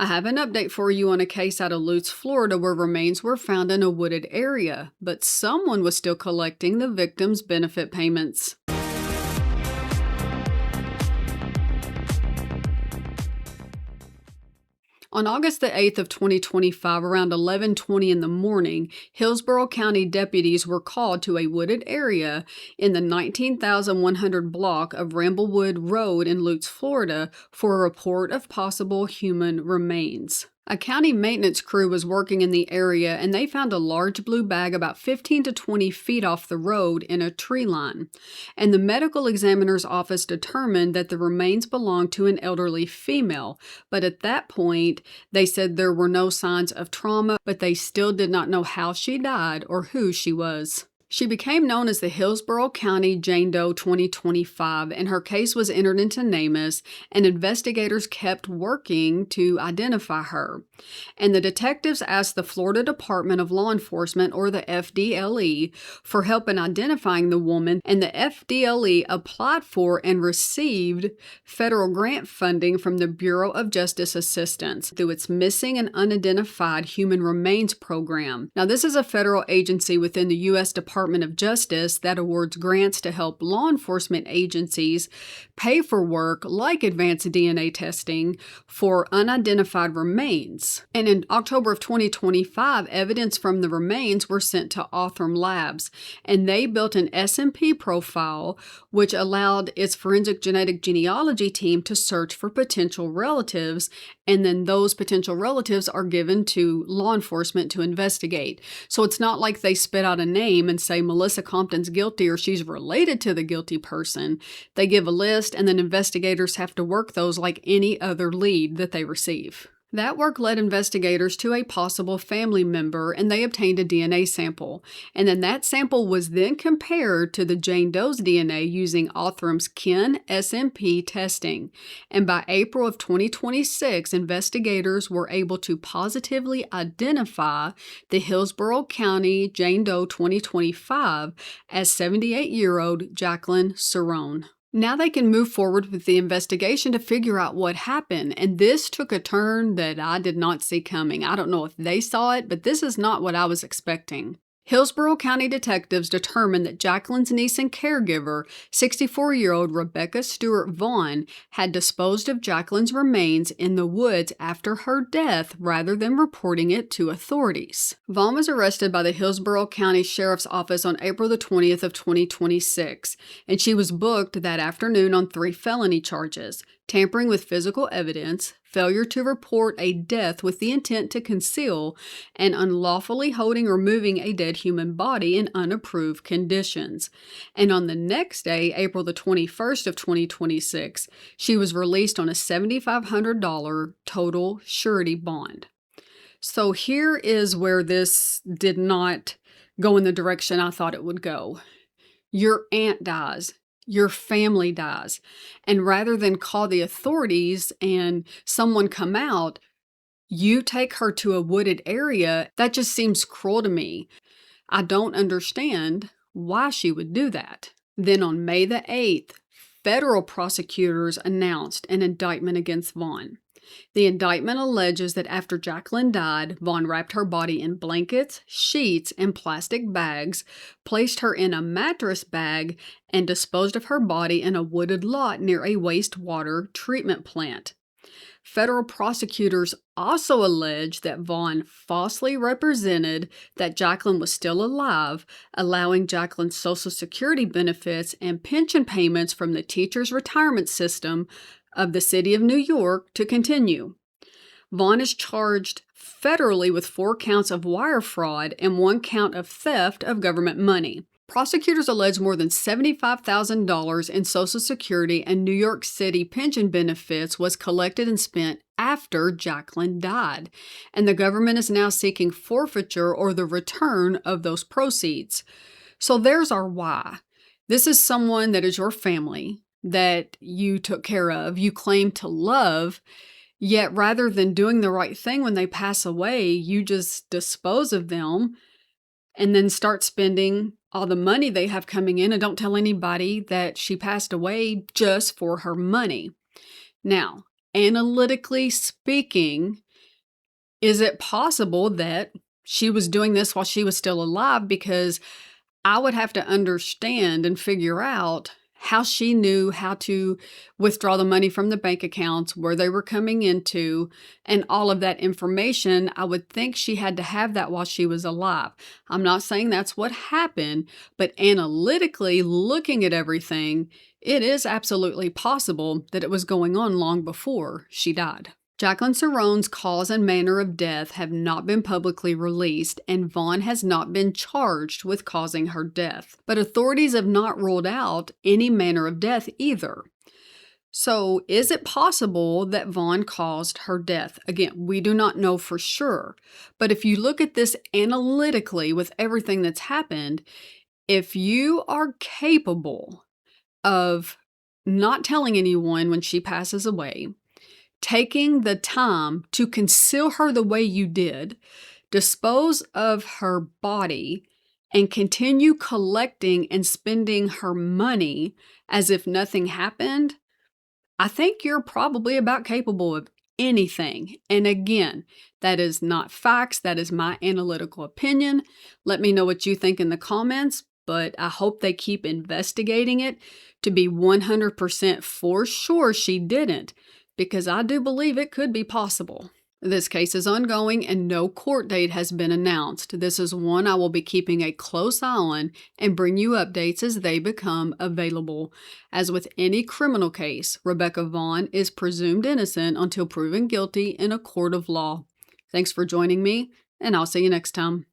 I have an update for you on a case out of Lutz, Florida, where remains were found in a wooded area, but someone was still collecting the victims' benefit payments. On August the 8th of 2025, around 11:20 in the morning, Hillsborough County deputies were called to a wooded area in the 19,100 block of Ramblewood Road in Lutz, Florida, for a report of possible human remains. A county maintenance crew was working in the area and they found a large blue bag about 15 to 20 feet off the road in a tree line. And the medical examiner's office determined that the remains belonged to an elderly female. But at that point, they said there were no signs of trauma, but they still did not know how she died or who she was. She became known as the Hillsborough County Jane Doe 2025, and her case was entered into NamUs, and investigators kept working to identify her. And the detectives asked the Florida Department of Law Enforcement, or the FDLE, for help in identifying the woman, and the FDLE applied for and received federal grant funding from the Bureau of Justice Assistance through its Missing and Unidentified Human Remains program. Now, this is a federal agency within the U.S. Department of Justice that awards grants to help law enforcement agencies pay for work like advanced DNA testing for unidentified remains. And in October of 2025, evidence from the remains were sent to Othram Labs, and they built an SMP profile which allowed its forensic genetic genealogy team to search for potential relatives, and then those potential relatives are given to law enforcement to investigate. So it's not like they spit out a name and say Melissa Compton's guilty or she's related to the guilty person. They give a list and then investigators have to work those like any other lead that they receive. That work led investigators to a possible family member, and they obtained a DNA sample. And then that sample was then compared to the Jane Doe's DNA using Othram's Kin SMP testing. And by April of 2026, investigators were able to positively identify the Hillsborough County Jane Doe 2025 as 78-year-old Jacquelyn Cirone. Now they can move forward with the investigation to figure out what happened, and this took a turn that I did not see coming. I don't know if they saw it, but this is not what I was expecting. Hillsborough County detectives determined that Jacquelyn's niece and caregiver, 64-year-old Rebecca Stewart Vaughn, had disposed of Jacquelyn's remains in the woods after her death rather than reporting it to authorities. Vaughn was arrested by the Hillsborough County Sheriff's Office on April the 20th of 2026, and she was booked that afternoon on 3 felony charges: tampering with physical evidence, failure to report a death with the intent to conceal, and unlawfully holding or moving a dead human body in unapproved conditions. And on the next day, April the 21st of 2026, she was released on a $7,500 total surety bond. So here is where this did not go in the direction I thought it would go. Your aunt dies. Your family dies. And rather than call the authorities and someone come out, you take her to a wooded area. That just seems cruel to me. I don't understand why she would do that. Then on May the 8th, federal prosecutors announced an indictment against Vaughn. The indictment alleges that after Jacquelyn died, Vaughn wrapped her body in blankets, sheets, and plastic bags, placed her in a mattress bag, and disposed of her body in a wooded lot near a wastewater treatment plant. Federal prosecutors also allege that Vaughn falsely represented that Jacquelyn was still alive, allowing Jacquelyn's Social Security benefits and pension payments from the teacher's retirement system of the city of New York to continue. Vaughn is charged federally with 4 counts of wire fraud and 1 count of theft of government money. Prosecutors allege more than $75,000 in Social Security and New York City pension benefits was collected and spent after Jacquelyn died, and the government is now seeking forfeiture or the return of those proceeds. So there's our why. This is someone that is your family, that you took care of, you claim to love, yet rather than doing the right thing when they pass away, you just dispose of them and then start spending all the money they have coming in and don't tell anybody that she passed away just for her money. Now, analytically speaking, Is it possible that she was doing this while she was still alive? Because I would have to understand and figure out how she knew how to withdraw the money from the bank accounts, where they were coming into, and all of that information. I would think she had to have that while she was alive. I'm not saying that's what happened, but analytically looking at everything, it is absolutely possible that it was going on long before she died. Jacquelyn Cirone's cause and manner of death have not been publicly released, and Vaughn has not been charged with causing her death. But authorities have not ruled out any manner of death either. So, is it possible that Vaughn caused her death? Again, we do not know for sure. But if you look at this analytically with everything that's happened, if you are capable of not telling anyone when she passes away, taking the time to conceal her the way you did, dispose of her body, and continue collecting and spending her money as if nothing happened, I think you're probably about capable of anything. And again, that is not facts. That is my analytical opinion. Let me know what you think in the comments, but I hope they keep investigating it to be 100% for sure she didn't, because I do believe it could be possible. This case is ongoing and no court date has been announced. This is one I will be keeping a close eye on and bring you updates as they become available. As with any criminal case, Rebecca Vaughn is presumed innocent until proven guilty in a court of law. Thanks for joining me, and I'll see you next time.